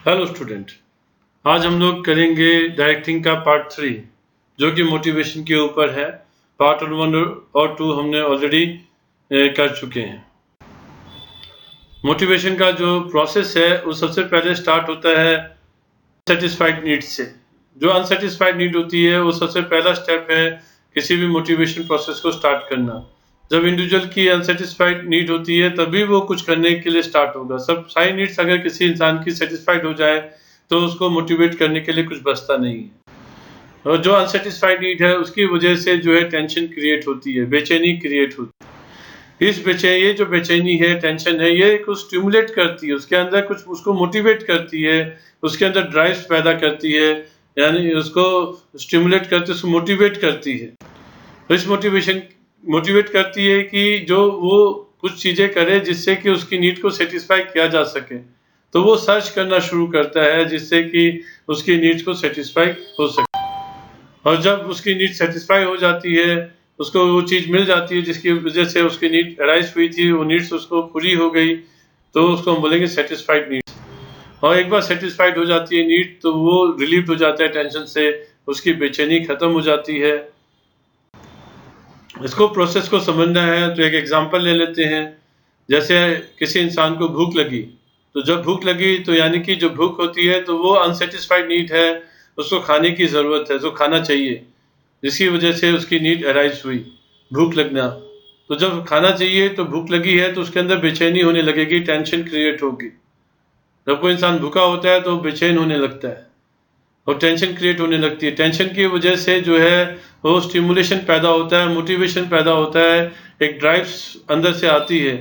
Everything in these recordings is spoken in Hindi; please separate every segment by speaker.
Speaker 1: हेलो स्टूडेंट, आज हम लोग करेंगे डायरेक्टिंग का पार्ट 3 जो कि मोटिवेशन के ऊपर है। पार्ट 1 और 2 हमने ऑलरेडी कर चुके हैं। मोटिवेशन का जो प्रोसेस है वो सबसे पहले स्टार्ट होता है सेटिस्फाइड नीड से। जो अनसेटिस्फाइड नीड होती है वो सबसे पहला स्टेप है किसी भी मोटिवेशन प्रोसेस को स्टार्ट करना। जब इंडिविजुअल की अनसेटिस्फाइड नीड होती है तभी वो कुछ करने के लिए स्टार्ट होगा। सब सारी नीड्स अगर किसी इंसान की सेटिस्फाइड हो जाए तो उसको मोटिवेट करने के लिए कुछ बचता नहीं है। और जो अनसेटिस्फाइड नीड है उसकी वजह से जो है टेंशन क्रिएट होती है, बेचैनी क्रिएट होती है। ये जो बेचैनी है, टेंशन है, ये कुछ स्टिमुलेट करती है, उसके अंदर कुछ उसको मोटिवेट करती है, उसके अंदर ड्राइव पैदा करती है, यानी उसको स्टिमुलेट करती है, उसको मोटिवेट करती है। तो इस मोटिवेट करती है कि जो वो कुछ चीज़ें करे जिससे कि उसकी नीड को सेटिस्फाई किया जा सके। तो वो सर्च करना शुरू करता है जिससे कि उसकी नीड्स को सेटिस्फाई हो सके। और जब उसकी नीड सेटिस्फाई हो जाती है, उसको वो चीज़ मिल जाती है जिसकी वजह से उसकी नीड अराइज़ हुई थी, वो नीड्स उसको पूरी हो गई, तो उसको हम बोलेंगे सेटिस्फाइड नीड्स। और एक बार सेटिस्फाइड हो जाती है नीड तो वो रिलीव्ड हो जाता है टेंशन से, उसकी बेचैनी खत्म हो जाती है। इसको प्रोसेस को समझना है तो एक एग्जांपल ले लेते हैं। जैसे किसी इंसान को भूख लगी, तो जब भूख लगी तो यानी कि जो भूख होती है तो वो अनसेटिस्फाइड नीड है, उसको खाने की ज़रूरत है, तो खाना चाहिए, जिसकी वजह से उसकी नीड अराइज हुई, भूख लगना। तो जब खाना चाहिए तो भूख लगी है तो उसके अंदर बेचैनी होने लगेगी, टेंशन क्रिएट होगी। जब कोई इंसान भूखा होता है तो बेचैन होने लगता है और टेंशन क्रिएट होने लगती है। टेंशन की वजह से जो है वो स्टिमुलेशन पैदा होता है, मोटिवेशन पैदा होता है, एक ड्राइव अंदर से आती है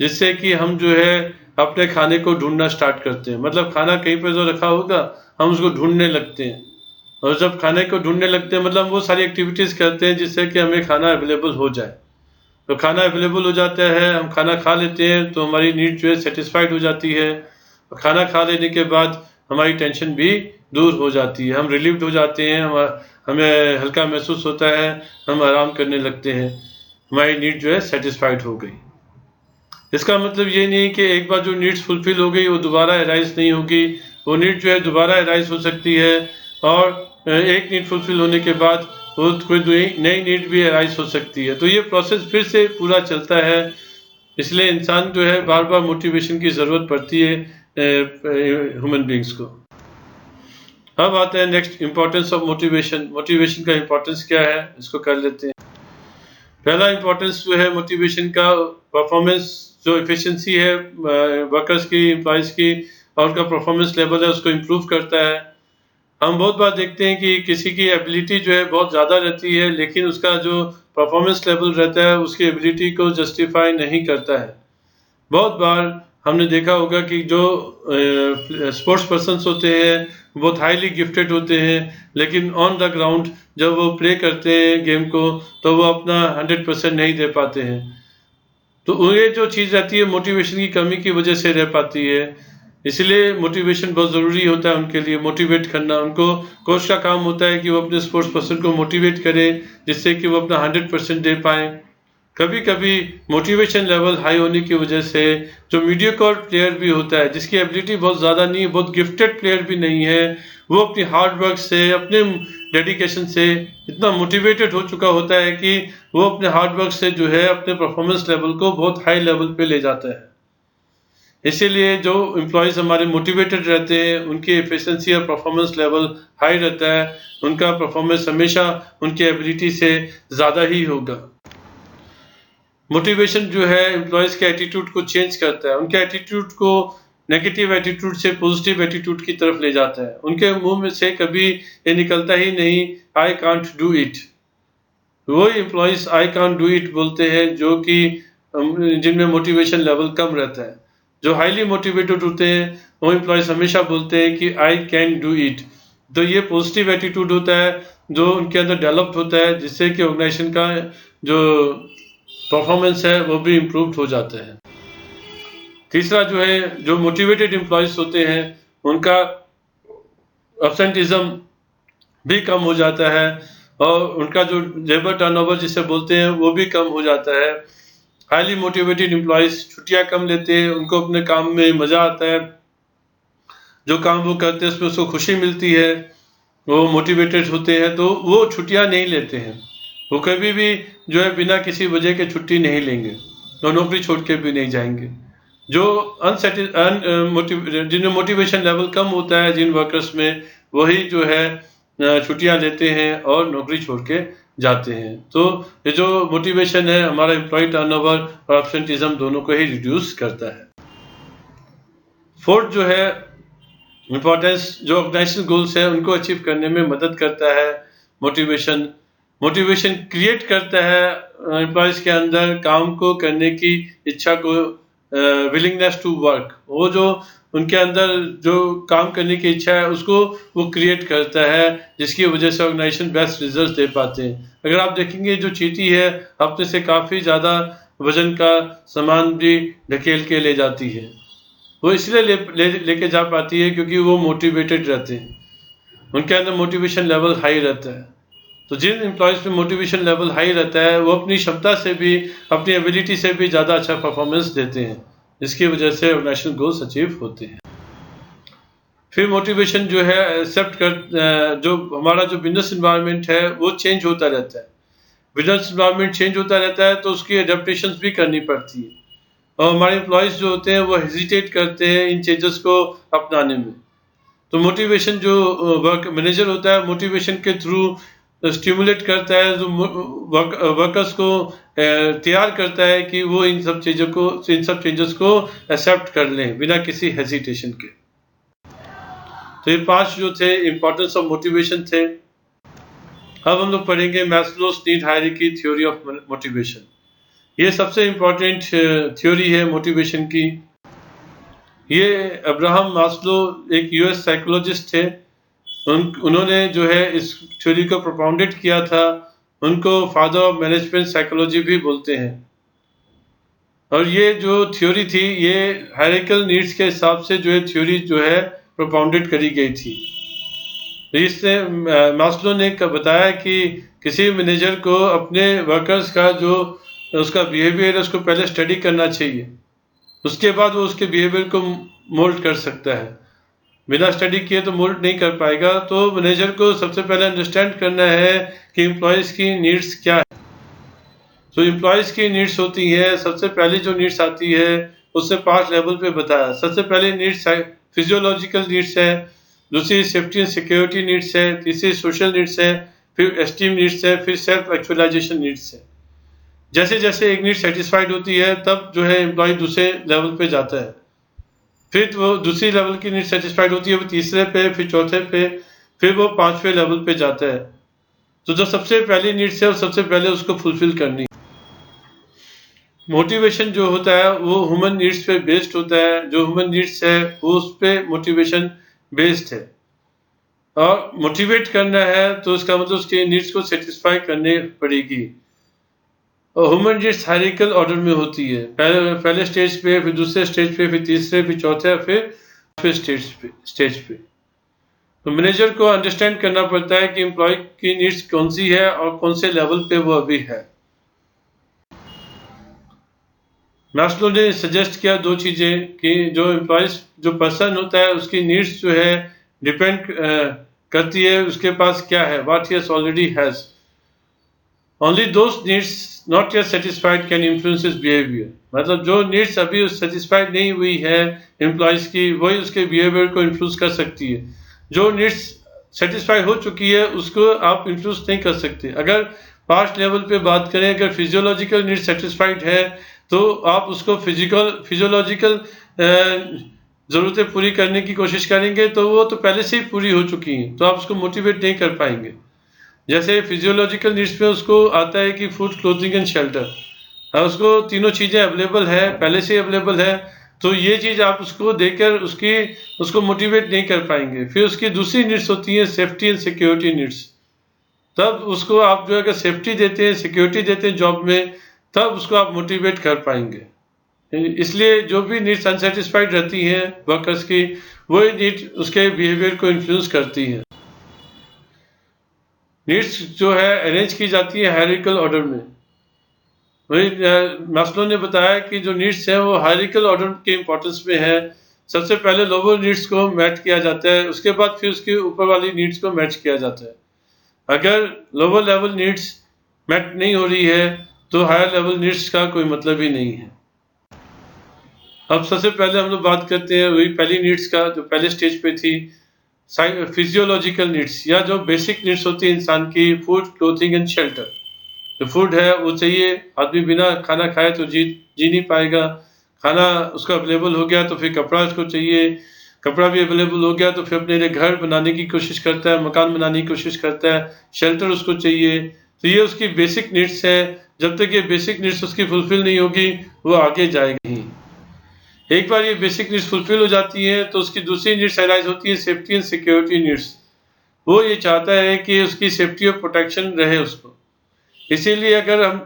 Speaker 1: जिससे कि हम जो है अपने खाने को ढूंढना स्टार्ट करते हैं। मतलब खाना कहीं पर जो रखा होगा हम उसको ढूंढने लगते हैं, और जब खाने को ढूंढने लगते हैं मतलब वो सारी एक्टिविटीज़ करते हैं जिससे कि हमें खाना अवेलेबल हो जाए। तो खाना अवेलेबल हो जाता है, हम खाना खा लेते हैं तो हमारी नीड जो है सेटिस्फाइड हो जाती है। और खाना खा लेने के बाद हमारी टेंशन भी दूर हो जाती है, हम रिलीव्ड हो जाते हैं, हमें हल्का महसूस होता है, हम आराम करने लगते हैं, हमारी नीड जो है सेटिस्फाइड हो गई। इसका मतलब ये नहीं कि एक बार जो नीड्स फुलफिल हो गई वो दोबारा अराइज नहीं होगी। वो नीड जो है दोबारा अराइज हो सकती है, और एक नीड फुलफिल होने के बाद वो कोई नई नीड भी अराइज हो सकती है। तो ये प्रोसेस फिर से पूरा चलता है। इसलिए इंसान जो है बार बार मोटिवेशन की ज़रूरत पड़ती है ह्यूमन बींग्स को। अब आता है next, importance of motivation. Motivation का इम्पोर्टेंस क्या है, इसको कर लेते हैं। पहला इम्पोर्टेंस जो है मोटिवेशन का, परफॉर्मेंस, जो एफिशिएंसी है वर्कर्स की, एम्प्लॉयज़ की, और उनका परफॉर्मेंस लेवल है उसको इम्प्रूव करता है। हम बहुत बार देखते हैं कि किसी की एबिलिटी जो है बहुत ज़्यादा रहती है लेकिन उसका जो परफॉर्मेंस लेवल रहता है उसकी एबिलिटी को जस्टिफाई नहीं करता है। बहुत बार हमने देखा होगा कि जो स्पोर्ट्स पर्सन्स होते हैं बहुत हाईली गिफ्टेड होते हैं, लेकिन ऑन द ग्राउंड जब वो प्ले करते हैं गेम को तो वो अपना 100% नहीं दे पाते हैं। तो ये जो चीज़ रहती है मोटिवेशन की कमी की वजह से रह पाती है। इसलिए मोटिवेशन बहुत ज़रूरी होता है उनके लिए, मोटिवेट करना। उनको कोच का काम होता है कि वो अपने स्पोर्ट्स पर्सन को मोटिवेट करे जिससे कि वो अपना 100% दे पाएँ। कभी-कभी मोटिवेशन लेवल हाई होने की वजह से जो मीडियोकर प्लेयर भी होता है, जिसकी एबिलिटी बहुत ज़्यादा नहीं है, बहुत गिफ्टेड प्लेयर भी नहीं है, वो अपनी हार्ड वर्क से, अपने डेडिकेशन से इतना मोटिवेटेड हो चुका होता है कि वो अपने हार्ड वर्क से जो है अपने परफॉर्मेंस लेवल को बहुत हाई लेवल पे ले जाता है। इसीलिए जो एम्प्लॉइज़ हमारे मोटिवेटेड रहते हैं, उनकी एफिशिएंसी और परफॉर्मेंस लेवल हाई रहता है, उनका परफॉर्मेंस हमेशा उनकी एबिलिटी से ज़्यादा ही होगा। मोटिवेशन जो है एम्प्लॉइज़ के एटीट्यूड को चेंज करता है, उनके एटीट्यूड को नेगेटिव एटीट्यूड से पॉजिटिव एटीट्यूड की तरफ ले जाता है। उनके मुँह में से कभी ये निकलता ही नहीं आई कांट डू इट। वो employees I can't do it बोलते हैं जो कि जिनमें मोटिवेशन लेवल कम रहता है। जो हाईली मोटिवेटेड होते हैं वो एम्प्लॉइज़ हमेशा बोलते हैं कि आई कैन डू इट। तो ये पॉजिटिव एटीट्यूड होता है जो उनके अंदर डेवलप्ड होता है जिससे कि ऑर्गेनाइजेशन का जो परफॉर्मेंस है वो भी इम्प्रूव हो जाता है। तीसरा जो है, जो मोटिवेटेड एम्प्लॉइज़ होते हैं उनका एब्सेंटिज़्म भी कम हो जाता है, और उनका जो लेबर टर्नओवर जिसे बोलते हैं वो भी कम हो जाता है। हाईली मोटिवेटेड एम्प्लॉइज़ छुट्टियाँ कम लेते हैं, उनको अपने काम में मज़ा आता है। जो काम वो करते हैं उसमें उसको खुशी मिलती है, वो मोटिवेटेड होते हैं, तो वो छुट्टियाँ नहीं लेते हैं। वो कभी भी जो है बिना किसी वजह के छुट्टी नहीं लेंगे, और नौकरी छोड़ के भी नहीं जाएँगे। जो जिनमें मोटिवेशन लेवल कम होता है जिन वर्कर्स में, वही जो है छुट्टियाँ लेते हैं और नौकरी छोड़ के जाते हैं। तो ये जो मोटिवेशन है हमारा एम्प्लॉयी टर्नओवर और एब्सेंटिज़्म दोनों को ही रिड्यूस करता है। फोर्थ जो है इम्पोर्टेंस, जो ऑर्गेनाइजेशन गोल्स है उनको अचीव करने में मदद करता है मोटिवेशन। मोटिवेशन क्रिएट करता है एम्प्लॉयज़ के अंदर काम को करने की इच्छा को, विलिंगनेस टू वर्क। वो जो उनके अंदर जो काम करने की इच्छा है उसको वो क्रिएट करता है, जिसकी वजह से ऑर्गेनाइजेशन बेस्ट रिजल्ट दे पाते हैं। अगर आप देखेंगे जो चींटी है अपने से काफ़ी ज़्यादा वजन का सामान भी ढकेल के ले जाती है। वो इसलिए लेके जा पाती है क्योंकि वो मोटिवेटेड रहते हैं, उनके अंदर मोटिवेशन लेवल हाई रहता है। तो जिन एम्प्लॉयज़ में मोटिवेशन लेवल हाई रहता है वो अपनी क्षमता से भी, अपनी एबिलिटी से भी ज़्यादा अच्छा परफॉर्मेंस देते हैं, जिसकी वजह से ऑर्गेनाइजेशन गोल्स अचीव होते हैं। फिर मोटिवेशन जो है जो हमारा जो बिजनेस एनवायरनमेंट है वो चेंज होता रहता है। बिजनेस एनवायरनमेंट चेंज होता रहता है तो उसकी एडेप्टेशंस भी करनी पड़ती है, और हमारे एम्प्लॉयज़ जो होते हैं वो हेजिटेट करते हैं इन चेंजेस को अपनाने में। तो मोटिवेशन जो वर्क मैनेजर होता है मोटिवेशन के थ्रू स्टिमुलेट करता है, जो वर्कर्स को तैयार करता है कि वो इन सब चेंजेस को एक्सेप्ट कर लें बिना किसी हेजिटेशन के। तो ये 5 जो थे इम्पोर्टेंस ऑफ मोटिवेशन थे। अब हम लोग पढ़ेंगे Maslow's need hierarchy theory of motivation. ये सबसे इम्पोर्टेंट थ्योरी है मोटिवेशन की। ये अब्राहम मास्लो एक यूएस साइकोलॉजिस्ट थे, उन्होंने जो है इस थ्योरी को प्रोपाउंडेड किया था। उनको फादर ऑफ मैनेजमेंट साइकोलॉजी भी बोलते हैं। और ये जो थ्योरी थी ये हायरार्किकल नीड्स के हिसाब से जो है थ्योरी जो है प्रोपाउंडेड करी गई थी। इससे मास्लो ने बताया कि किसी मैनेजर को अपने वर्कर्स का जो उसका बिहेवियर है उसको पहले स्टडी करना चाहिए, उसके बाद वो उसके बिहेवियर को मोल्ड कर सकता है। बिना स्टडी किए तो मोल्ड नहीं कर पाएगा। तो मैनेजर को सबसे पहले अंडरस्टैंड करना है कि एम्प्लॉयज़ की नीड्स क्या है। तो एम्प्लॉयज़ की नीड्स होती है, सबसे पहली जो नीड्स आती है उससे 5 लेवल पे बताया। सबसे पहले नीड्स फिजियोलॉजिकल नीड्स है, दूसरी सेफ्टी एंड सिक्योरिटी नीड्स है, तीसरी सोशल नीड्स है, फिर एस्टीम नीड्स है, फिर सेल्फ एक्चुअलाइजेशन नीड्स है। जैसे जैसे एक नीड सेटिस्फाइड होती है तब जो है एम्प्लॉय दूसरे लेवल पे जाता है, फिर वो दूसरी लेवल की नीड सेटिस्फाइड होती है वो तीसरे पे, फिर चौथे पे, फिर वो 5वें लेवल पे जाता है। तो जो सबसे पहली नीड्स है वो सबसे पहले उसको फुलफिल करनी। मोटिवेशन जो होता है वो ह्यूमन नीड्स पे बेस्ड होता है। जो ह्यूमन नीड्स है वो उस पे मोटिवेशन बेस्ड है, और मोटिवेट करना है तो उसका मतलब उसके नीड्स को सेटिस्फाई करने पड़ेगी। और ह्यूमन नीड्स हायरार्किकल ऑर्डर में होती है, पहले स्टेज पे, फिर दूसरे स्टेज पे, फिर तीसरे, फिर चौथे, फिर स्टेज पे। तो मैनेजर को अंडरस्टैंड करना पड़ता है कि एम्प्लॉय की नीड्स कौन सी है और कौन से लेवल पे वो अभी है। मास्लो ने सजेस्ट किया 2 चीज़ें कि जो पर्सन होता है उसकी नीड्स जो है डिपेंड करती है उसके पास क्या है, what he has already has. Only those needs not yet satisfied can influence his behaviour. मतलब जो नीड्स अभी सेटिस्फाइड नहीं हुई है एम्प्लॉयज़ की, वही उसके बिहेवियर को इन्फ्लुएंस कर सकती है। जो नीड्स सेटिस्फाई हो चुकी है उसको आप इन्फ्लुएंस नहीं कर सकते। अगर 5 लेवल पे बात करें, अगर फिजियोलॉजिकल नीड सेटिस्फाइड है तो आप उसको फिजियोलॉजिकल ज़रूरतें पूरी करने की कोशिश करेंगे तो वो तो पहले से ही पूरी हो चुकी हैं, तो आप उसको मोटिवेट नहीं कर पाएंगे। जैसे फिजियोलॉजिकल नीड्स में उसको आता है कि फूड, क्लोथिंग एंड शेल्टर, उसको तीनों चीज़ें अवेलेबल है, पहले से ही अवेलेबल है, तो ये चीज़ आप उसको देकर उसको मोटिवेट नहीं कर पाएंगे। फिर उसकी दूसरी नीड्स होती हैं सेफ्टी एंड सिक्योरिटी नीड्स। तब उसको आप जो अगर सेफ्टी देते हैं, सिक्योरिटी देते हैं जॉब में, तब उसको आप मोटिवेट कर पाएंगे। इसलिए जो भी नीड्स अनसेटिस्फाइड रहती हैं वर्कर्स की, वही नीड उसके बिहेवियर को इन्फ्लुएंस करती हैं। नीड्स जो है अरेंज की जाती है हायरार्किकल ऑर्डर में। वही मास्लो ने बताया कि जो नीड्स हैं वो हायरार्किकल ऑर्डर के इम्पोर्टेंस में है। सबसे पहले लोअर नीड्स को मैच किया जाता है, उसके बाद फिर उसके ऊपर वाली नीड्स को मैच किया जाता है। अगर लोअर लेवल नीड्स मैच नहीं हो रही है तो हायर लेवल नीड्स का कोई मतलब ही नहीं है। अब सबसे पहले हम लोग बात करते हैं वही पहली नीड्स का, जो पहले स्टेज पे थी, फिजियोलॉजिकल नीड्स, या जो बेसिक नीड्स होती है इंसान की, फूड, क्लोथिंग एंड शेल्टर। जो फूड है वो चाहिए, आदमी बिना खाना खाए तो जी नहीं पाएगा। खाना उसका अवेलेबल हो गया तो फिर कपड़ा उसको चाहिए, कपड़ा भी अवेलेबल हो गया तो फिर अपने लिए घर बनाने की कोशिश करता है, मकान बनाने की कोशिश करता है, शेल्टर उसको चाहिए। तो ये उसकी बेसिक नीड्स है। जब तक ये बेसिक नीड्स उसकी फुलफिल नहीं होगी वो आगे जाएगी नहीं। एक बार ये बेसिक नीड्स फुलफिल हो जाती है तो उसकी दूसरी नीड्स अराइज होती है, सेफ्टी एंड सिक्योरिटी नीड्स। वो ये चाहता है कि उसकी सेफ्टी और प्रोटेक्शन रहे उसको। इसीलिए अगर हम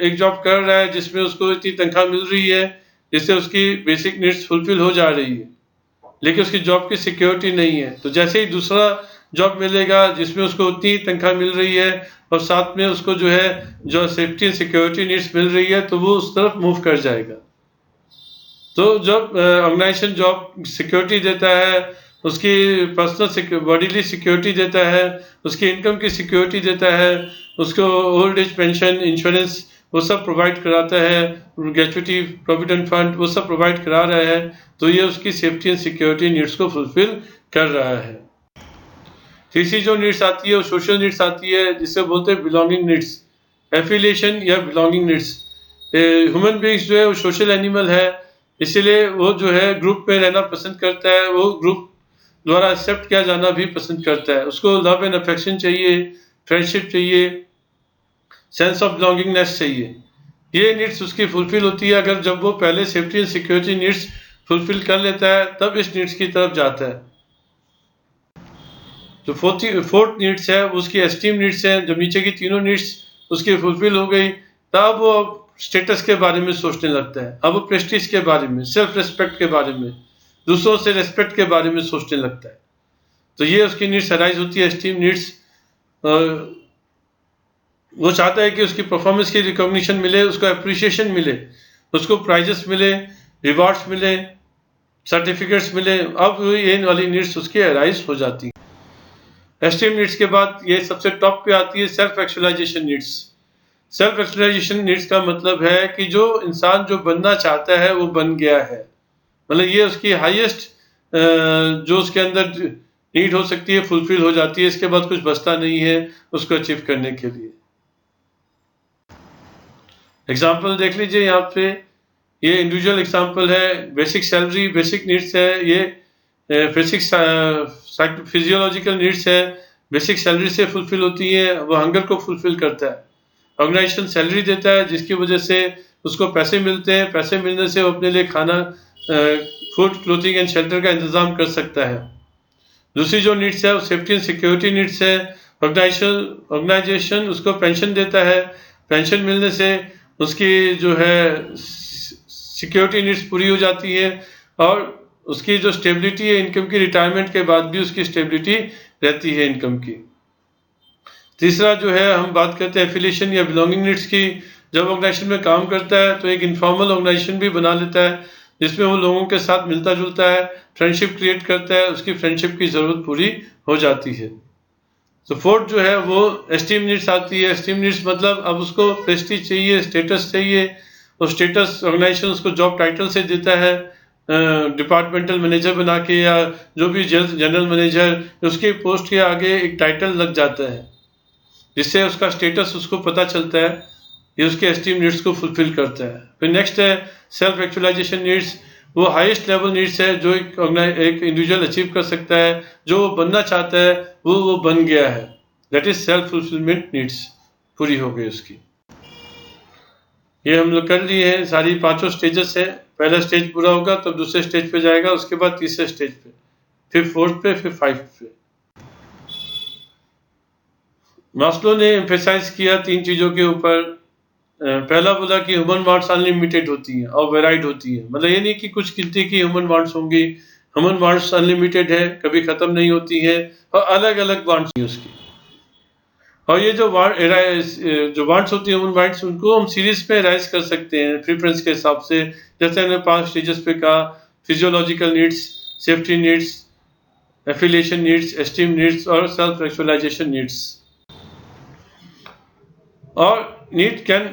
Speaker 1: एक जॉब कर रहा है जिसमें उसको इतनी तनख्वाह मिल रही है जिससे उसकी बेसिक नीड्स फुलफिल हो जा रही है, लेकिन उसकी जॉब की सिक्योरिटी नहीं है, तो जैसे ही दूसरा जॉब मिलेगा जिसमें उसको उतनी तनख्वाह मिल रही है और साथ में उसको जो है जो सेफ्टी एंड सिक्योरिटी नीड्स मिल रही है, तो वो उस तरफ मूव कर जाएगा। तो जब ऑर्गेनाइजेशन जॉब सिक्योरिटी देता है, उसकी पर्सनल बॉडीली सिक्योरिटी देता है, उसकी इनकम की सिक्योरिटी देता है, उसको ओल्ड एज पेंशन, इंश्योरेंस वो सब प्रोवाइड कराता है, ग्रेचुइटी, प्रोविडेंट फंड वो सब प्रोवाइड करा रहा है, तो ये उसकी सेफ्टी एंड सिक्योरिटी नीड्स को फुलफिल कर रहा है। तीसरी जो नीड्स आती है वो सोशल नीड्स आती है, जिसे बोलते हैं बिलोंगिंग नीड्स, एफिलिएशन या बिलोंगिंग नीड्स। ह्यूमन बीइंग्स जो है वो सोशल एनिमल है, इसीलिए वो जो है ग्रुप में रहना पसंद करता है, वो ग्रुप द्वारा एक्सेप्ट किया जाना भी पसंद करता है। उसको लव एंड अफेक्शन चाहिए, फ्रेंडशिप चाहिए, सेंस ऑफ बिलोंगिंगनेस चाहिए। ये नीड्स उसकी फुलफिल होती है अगर जब वो पहले safety and security needs fulfil कर लेता है, तब इस नीड्स की तरफ जाता है। जो फोर्थ नीड्स है वो उसकी एस्टीम नीड्स है। जब नीचे की तीनों नीड्स उसकी फुलफिल हो गई, तब वो स्टेटस के बारे में सोचने लगता है। अब वो प्रेस्टीज के बारे में, सेल्फ रेस्पेक्ट के बारे में, दूसरों से रेस्पेक्ट के बारे में सोचने लगता है। तो ये उसकी नीड्स अराइज होती है, एस्टीम नीड्स। वो चाहता है कि उसकी परफॉर्मेंस की रिकॉग्निशन मिले, उसको अप्रिसिएशन मिले, उसको प्राइजेस मिले, रिवार्ड्स मिले, सर्टिफिकेट्स मिले। अब ये वाली नीड्स उसकी अराइज हो जाती है। एस्टीम नीड्स के बाद ये सबसे टॉप पे आती है self actualization needs. Self actualization needs का मतलब है कि जो इंसान जो बनना चाहता है वो बन गया है, मतलब ये उसकी हाईएस्ट जो उसके अंदर नीड हो सकती है फुलफिल हो जाती है। इसके बाद कुछ बचता नहीं है उसको अचीव करने के लिए। एग्जाम्पल देख लीजिए यहाँ पे, ये इंडिविजुअल एग्जाम्पल है। बेसिक सैलरी बेसिक नीड्स है, ये बेसिक फिजियोलॉजिकल नीड्स है, बेसिक सैलरी से फुलफिल होती है, वो हंगर को फुलफिल करता है। ऑर्गेनाइजेशन सैलरी देता है जिसकी वजह से उसको पैसे मिलते हैं, पैसे मिलने से वो अपने लिए खाना, फूड, क्लोथिंग एंड शेल्टर का इंतजाम कर सकता है। दूसरी जो नीड्स है वो सेफ्टी एंड सिक्योरिटी नीड्स है। ऑर्गेनाइजेशन उसको पेंशन देता है, पेंशन मिलने से उसकी जो है सिक्योरिटी नीड्स पूरी हो जाती है और उसकी जो स्टेबिलिटी है इनकम की, रिटायरमेंट के बाद भी उसकी स्टेबिलिटी रहती है इनकम की। तीसरा जो है हम बात करते हैं एफिलिएशन या बिलोंगिंग नीड्स की। जब ऑर्गेनाइजेशन में काम करता है तो एक इनफॉर्मल ऑर्गेनाइजेशन भी बना लेता है जिसमें वो लोगों के साथ मिलता जुलता है, फ्रेंडशिप क्रिएट करता है, उसकी फ्रेंडशिप की ज़रूरत पूरी हो जाती है। तो फोर्थ जो है वो एस्टीम नीड्स आती है। एस्टीम नीड्स मतलब अब उसको प्रेस्टीज चाहिए, स्टेटस चाहिए, और स्टेटस ऑर्गेनाइजेशन उसको जॉब टाइटल से देता है, डिपार्टमेंटल मैनेजर बना के, या जो भी जनरल मैनेजर, उसके पोस्ट के आगे एक टाइटल लग जाता है जिससे उसका स्टेटस उसको पता चलता है। ये उसके एस्टीम नीड्स को फुलफिल करता है। फिर नेक्स्ट है सेल्फ एक्चुअलाइजेशन नीड्स। वो हाईएस्ट लेवल नीड्स है जो एक इंडिविजुअल अचीव कर सकता है। जो वो बनना चाहता है वो बन गया है, that is self fulfilment needs पूरी हो गई उसकी। ये हम लोग कर लिए हैं, सारी पांचों स्टेजेस है। पहला स्टेज पूरा होगा तब दूसरे स्टेज पे जाएगा, उसके बाद तीसरे स्टेज पे, फिर फोर्थ पे, फिर फाइव्थ पे। मास्लो ने एम्फेसाइज किया तीन चीजों के ऊपर। पहला बोला कि ह्यूमन वांट्स अनलिमिटेड होती हैं और वेराइड होती है, मतलब ये नहीं कि कुछ गिनती की ह्यूमन वांट्स होंगी। ह्यूमन वांट्स अनलिमिटेड है, कभी खत्म नहीं होती है, और अलग अलग वांट्स हैं उसकी। और ये जो वांट्स होती है ह्यूमन वांट्स, उनको हम सीरीज पे राइज कर सकते हैं प्रेफरेंस के हिसाब से। जैसे हमने 5 स्टेजेस पे कहा, physiological needs, safety needs, affiliation needs, esteem needs और सेल्फ एक्चुअलाइजेशन नीड्स। और नीड कैन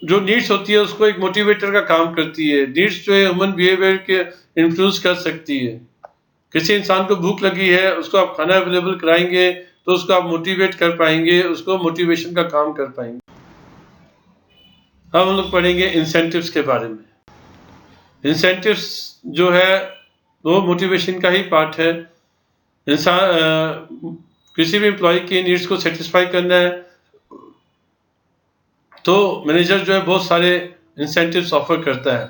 Speaker 1: जो नीड्स होती है उसको एक मोटिवेटर का काम करती है। नीड्स जो है ह्यूमन बिहेवियर के इन्फ्लुएंस कर सकती है। किसी इंसान को भूख लगी है, उसको आप खाना अवेलेबल कराएंगे तो उसको आप मोटिवेट कर पाएंगे, उसको मोटिवेशन का काम कर पाएंगे। अब हम लोग पढ़ेंगे इंसेंटिव्स के बारे में। इंसेंटिव्स जो है वो मोटिवेशन का ही पार्ट है। इंसान किसी भी एम्प्लॉय की नीड्स को सेटिस्फाई करना है तो मैनेजर जो है बहुत सारे इंसेंटिव्स ऑफर करता है।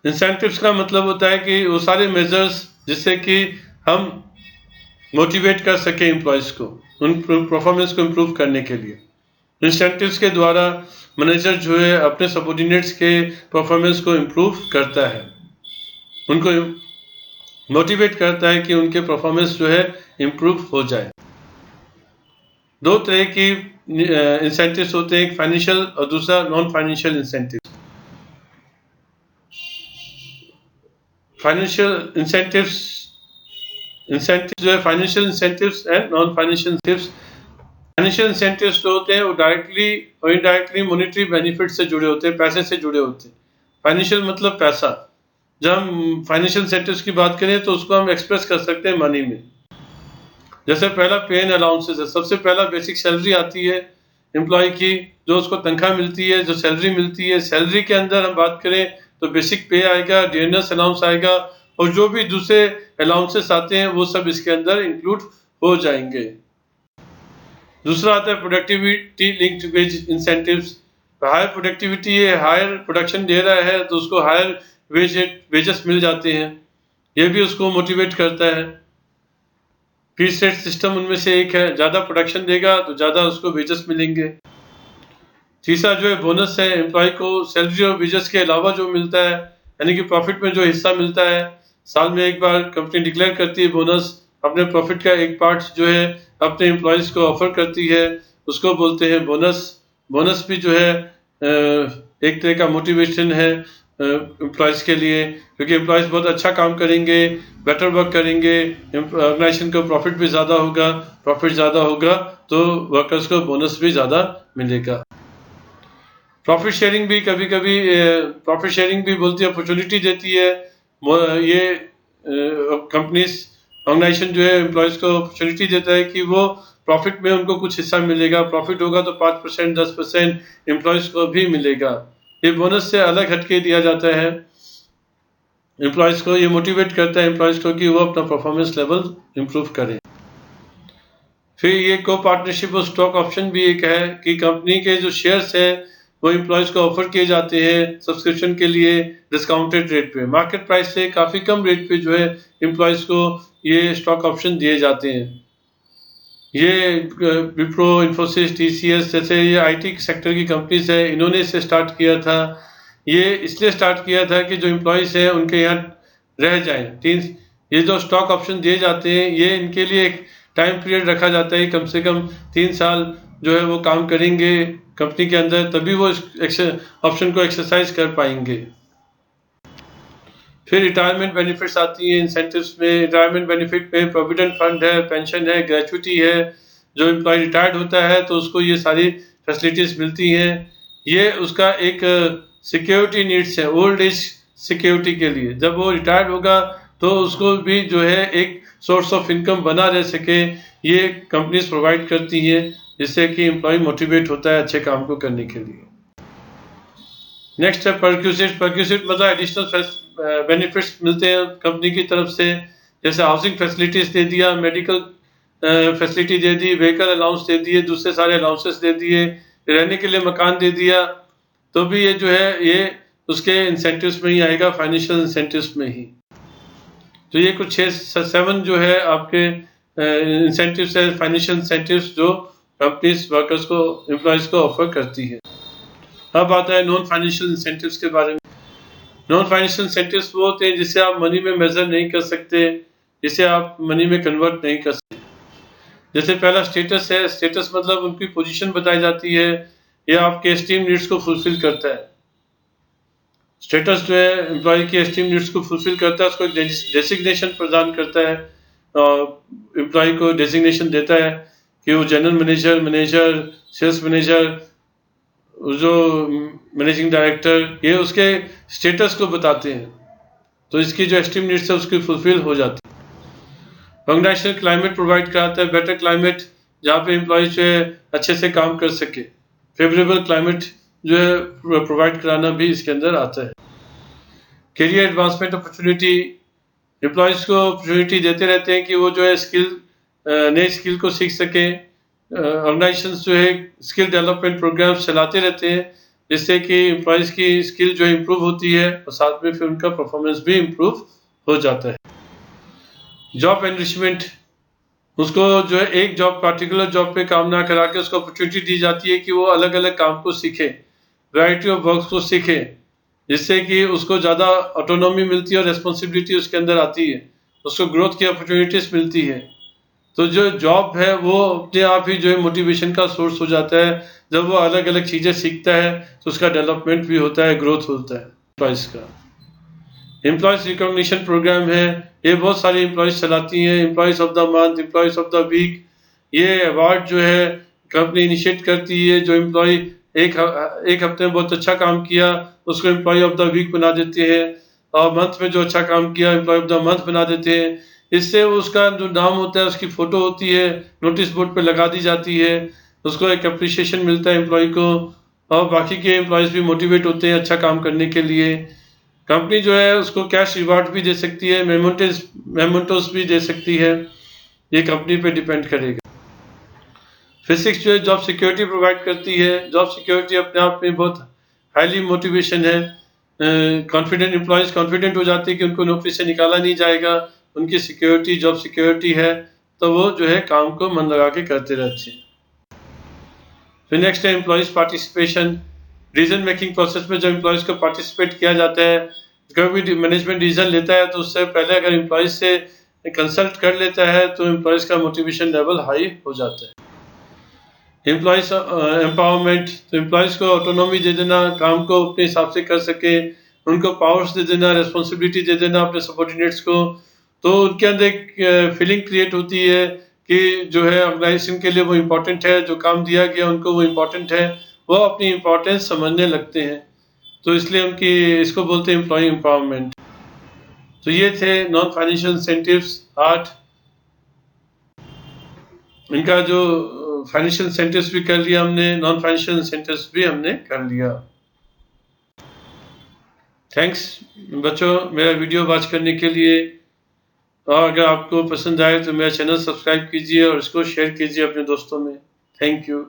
Speaker 1: इंसेंटिव्स का मतलब होता है कि वो सारे मेजर्स जिससे कि हम मोटिवेट कर सके एम्प्लॉयज़ को उन परफॉर्मेंस को इम्प्रूव करने के लिए। इंसेंटिव्स के द्वारा मैनेजर जो है अपने सबऑर्डिनेट्स के परफॉर्मेंस को इम्प्रूव करता है, उनको मोटिवेट करता है कि उनके परफॉर्मेंस जो है इम्प्रूव हो जाए। दो तरह की इंसेंटिव्स होते हैं, एक फाइनेंशियल और दूसरा non financial incentive. Financial incentives जो है financial incentives and non financial incentives. Financial incentives जो होते हैं वो डायरेक्टली और इनडायरेक्टली मॉनेटरी बेनिफिट से जुड़े होते हैं, पैसे से जुड़े होते हैं। फाइनेंशियल मतलब पैसा। जब हम फाइनेंशियल इंसेंटिव्स की बात करें तो उसको हम एक्सप्रेस कर सकते हैं मनी में। जैसे पहला पे एंड अलाउंसेस है। सबसे पहला बेसिक सैलरी आती है एम्प्लॉय की, जो उसको तनख्वाह मिलती है, जो सैलरी मिलती है। सैलरी के अंदर हम बात करें तो बेसिक पे आएगा, डियरनेस अलाउंस आएगा और जो भी दूसरे अलाउंसेस आते हैं वो सब इसके अंदर इंक्लूड हो जाएंगे। दूसरा आता है productivity linked wage incentives. Higher productivity है, हायर प्रोडक्शन दे रहा है तो उसको हायर वेजेस मिल जाते हैं, ये भी उसको मोटिवेट करता है। फीस रेट सिस्टम उनमें से एक है, ज़्यादा प्रोडक्शन देगा तो ज़्यादा उसको वेजेस मिलेंगे। तीसरा जो है बोनस है, एम्प्लॉय को सैलरी और वेजेस के अलावा जो मिलता है, यानी कि प्रॉफिट में जो हिस्सा मिलता है। साल में एक बार कंपनी डिक्लेयर करती है बोनस, अपने प्रॉफिट का एक पार्ट जो है अपने एम्प्लॉयज़ को ऑफर करती है, उसको बोलते हैं बोनस। बोनस भी जो है एक तरह का मोटिवेशन है एम्प्लॉयज़ के लिए, क्योंकि एम्प्लॉयज़ बहुत अच्छा काम करेंगे, बेटर वर्क करेंगे, ऑर्गेनाइजेशन को प्रॉफिट भी ज़्यादा होगा, प्रॉफिट ज़्यादा होगा तो वर्कर्स को बोनस भी ज़्यादा मिलेगा। प्रॉफिट शेयरिंग भी कभी-कभी प्रॉफिट शेयरिंग भी बोलती है, अपॉर्चुनिटी देती है। ये कंपनीज ऑर्गेनाइजेशन जो है एम्प्लॉयज़ को अपॉर्चुनिटी देता है कि वो प्रॉफिट में उनको कुछ हिस्सा मिलेगा। प्रॉफिट होगा तो 5%, 10% एम्प्लॉयज़ को भी मिलेगा। ये बोनस से अलग हटके दिया जाता है एम्प्लॉयज़ को। ये मोटिवेट करता है एम्प्लॉयज़ को कि वो अपना परफॉर्मेंस लेवल इम्प्रूव करें। फिर ये को पार्टनरशिप और स्टॉक ऑप्शन भी एक है कि कंपनी के जो शेयर्स हैं वो एम्प्लॉयज़ को ऑफर किए जाते हैं सब्सक्रिप्शन के लिए डिस्काउंटेड रेट पे, मार्केट प्राइस से काफ़ी कम रेट पे जो है एम्प्लॉयज़ को ये स्टॉक ऑप्शन दिए जाते हैं। ये विप्रो, इन्फोसिस, टीसीएस जैसे ये आईटी सेक्टर की कंपनीज है, इन्होंने इसे स्टार्ट किया था। ये इसलिए स्टार्ट किया था कि जो एम्प्लॉयज़ हैं उनके यहाँ रह जाएँ। ये जो स्टॉक ऑप्शन दिए जाते हैं ये इनके लिए एक टाइम पीरियड रखा जाता है, कम से कम 3 साल जो है वो काम करेंगे कंपनी के अंदर, तभी वो इस ऑप्शन को एक्सरसाइज कर पाएंगे। फिर रिटायरमेंट बेनिफिट्स आती हैं इंसेंटिव्स में। रिटायरमेंट बेनिफिट में प्रोविडेंट फंड है, पेंशन है, ग्रेचुइटी है। जो एम्प्लॉय रिटायर्ड होता है तो उसको ये सारी फैसिलिटीज़ मिलती हैं। ये उसका एक सिक्योरिटी नीड्स है, ओल्ड एज सिक्योरिटी के लिए। जब वो रिटायर्ड होगा तो उसको भी जो है एक सोर्स ऑफ इनकम बना रह सके, ये कंपनीज प्रोवाइड करती हैं, जिससे कि एम्प्लॉय मोटिवेट होता है अच्छे काम को करने के लिए। नेक्स्ट है परक्यूसिट। परक्यूसिट मतलब एडिशनल बेनिफिट्स मिलते हैं कंपनी की तरफ से, जैसे हाउसिंग फैसिलिटीज़ दे दिया, मेडिकल फैसिलिटी दे दी, व्हीकल अलाउंस दे दिए, दूसरे सारे अलाउंसेस दे दिए, रहने के लिए मकान दे दिया, तो भी ये जो है ये उसके इंसेंटिव्स में ही आएगा, फाइनेंशियल इंसेंटिव्स में ही। तो ये कुछ 6-7 जो है आपके इंसेंटिव्स है, फाइनेंशियल इंसेंटिव्स जो कंपनीज वर्कर्स को, एम्प्लॉयज़ को ऑफर करती है। अब आता है नॉन फाइनेंशियल इंसेंटिव्स के बारे में। नॉन फाइनेंशियल इंसेंटिव्स वो होते हैं जिसे आप मनी में मेजर नहीं कर सकते, जिसे आप मनी में कन्वर्ट नहीं कर सकते। जैसे पहला स्टेटस है। स्टेटस मतलब उनकी पोजीशन बताई जाती है, या आपके एस्टीम नीड्स को फुलफिल करता है। स्टेटस जो है एम्प्लॉय की एस्टीम नीड्स को फुलफिल करता है, उसको एक डेजिग्नेशन प्रदान करता है, एम्प्लॉय को डेजिग्नेशन देता है कि वो general manager, manager, sales manager, जो मैनेजिंग डायरेक्टर, ये उसके स्टेटस को बताते हैं, तो इसकी जो एस्टीम नीड्स है उसकी फुलफिल हो जाती है। ऑर्गेनाइजेशन क्लाइमेट प्रोवाइड कराता है, बेटर क्लाइमेट जहाँ पे एम्प्लॉय जो है अच्छे से काम कर सके, फेवरेबल क्लाइमेट जो है प्रोवाइड कराना भी इसके अंदर आता है। करियर एडवांसमेंट अपॉर्चुनिटी, एम्प्लॉयज़ को अपॉर्चुनिटी देते रहते हैं कि वो जो है नए स्किल को सीख सके। ऑर्गेनाइजेशंस जो है स्किल डेवलपमेंट प्रोग्राम्स चलाते रहते हैं, जिससे कि एम्प्लॉयज़ की स्किल जो है इम्प्रूव होती है और साथ में फिर उनका परफॉर्मेंस भी इम्प्रूव हो जाता है। जॉब एनरिचमेंट, उसको जो है एक पर्टिकुलर जॉब पे काम ना करा के उसको अपॉर्चुनिटी दी जाती है कि वो अलग अलग काम को सीखे, वैरायटी ऑफ वर्क्स को सीखे, जिससे कि उसको ज़्यादा ऑटोनॉमी मिलती है और रिस्पॉन्सिबिलिटी उसके अंदर आती है, उसको ग्रोथ की अपॉर्चुनिटीज़ मिलती है। तो जो जॉब है वो अपने आप ही जो है मोटिवेशन का सोर्स हो जाता है। जब वो अलग अलग चीज़ें सीखता है तो उसका डेवलपमेंट भी होता है, ग्रोथ होता है एम्प्लॉयज़ का। एम्प्लॉयज़ रिकॉग्निशन प्रोग्राम है, ये बहुत सारी एम्प्लॉयज़ चलाती हैं, employees of the month, employees of the week, ये अवार्ड जो है कंपनी इनिशिएट करती है। जो एम्प्लॉय एक हफ्ते में बहुत अच्छा काम किया उसको एम्प्लॉय ऑफ द वीक बना देते हैं, और मंथ में जो अच्छा काम किया एम्प्लॉय ऑफ द मंथ बना देते हैं। इससे उसका जो नाम होता है, उसकी फ़ोटो होती है, नोटिस बोर्ड पे लगा दी जाती है, उसको एक एप्रिसिएशन मिलता है एम्प्लॉय को, और बाकी के एम्प्लॉयज़ भी मोटिवेट होते हैं अच्छा काम करने के लिए। कंपनी जो है उसको कैश रिवार्ड भी दे सकती है, मेमेंटोस भी दे सकती है, ये कंपनी पे डिपेंड करेगा। फिजिक्स जो है जॉब सिक्योरिटी प्रोवाइड करती है। जॉब सिक्योरिटी अपने आप में बहुत हाईली मोटिवेशन है। कॉन्फिडेंट एम्प्लॉयज़ कॉन्फिडेंट हो जाते हैं कि उनको नौकरी से निकाला नहीं जाएगा, उनकी सिक्योरिटी जॉब सिक्योरिटी है, तो वो जो है काम को मन लगा के करते रहते हैं। फिर नेक्स्ट है employees participation. Decision making process में जब एम्प्लॉयज़ को पार्टिसिपेट किया जाता है, कभी भी मैनेजमेंट डिसीजन लेता है तो उससे पहले अगर एम्प्लॉयज़ से कंसल्ट कर लेता है तो एम्प्लॉयज़ का मोटिवेशन लेवल हाई हो जाता है। एम्प्लॉयज़ एम्पावरमेंट, तो एम्प्लॉयज़ को ऑटोनॉमी दे देना, काम को अपने हिसाब से कर सके, उनको पावर्स दे देना, रिस्पॉन्सिबिलिटी दे देना अपने सबॉर्डिनेट्स को, तो उनके अंदर एक फीलिंग क्रिएट होती है कि जो है ऑर्गेनाइजेशन के लिए वो इम्पोर्टेंट है, जो काम दिया गया उनको वो इम्पोर्टेंट है, वो अपनी इम्पोर्टेंस समझने लगते हैं। तो इसलिए उनकी इसको बोलते हैं एम्प्लॉय एम्पावरमेंट। तो ये थे नॉन फाइनेंशियल इंसेंटिव्स 8। इनका जो फाइनेंशियल इंसेंटिव्स भी कर लिया हमने, नॉन फाइनेंशियल इंसेंटिव्स भी हमने कर लिया। थैंक्स बच्चों मेरा वीडियो वॉच करने के लिए, और अगर आपको पसंद आए तो मेरा चैनल सब्सक्राइब कीजिए और इसको शेयर कीजिए अपने दोस्तों में। Thank you.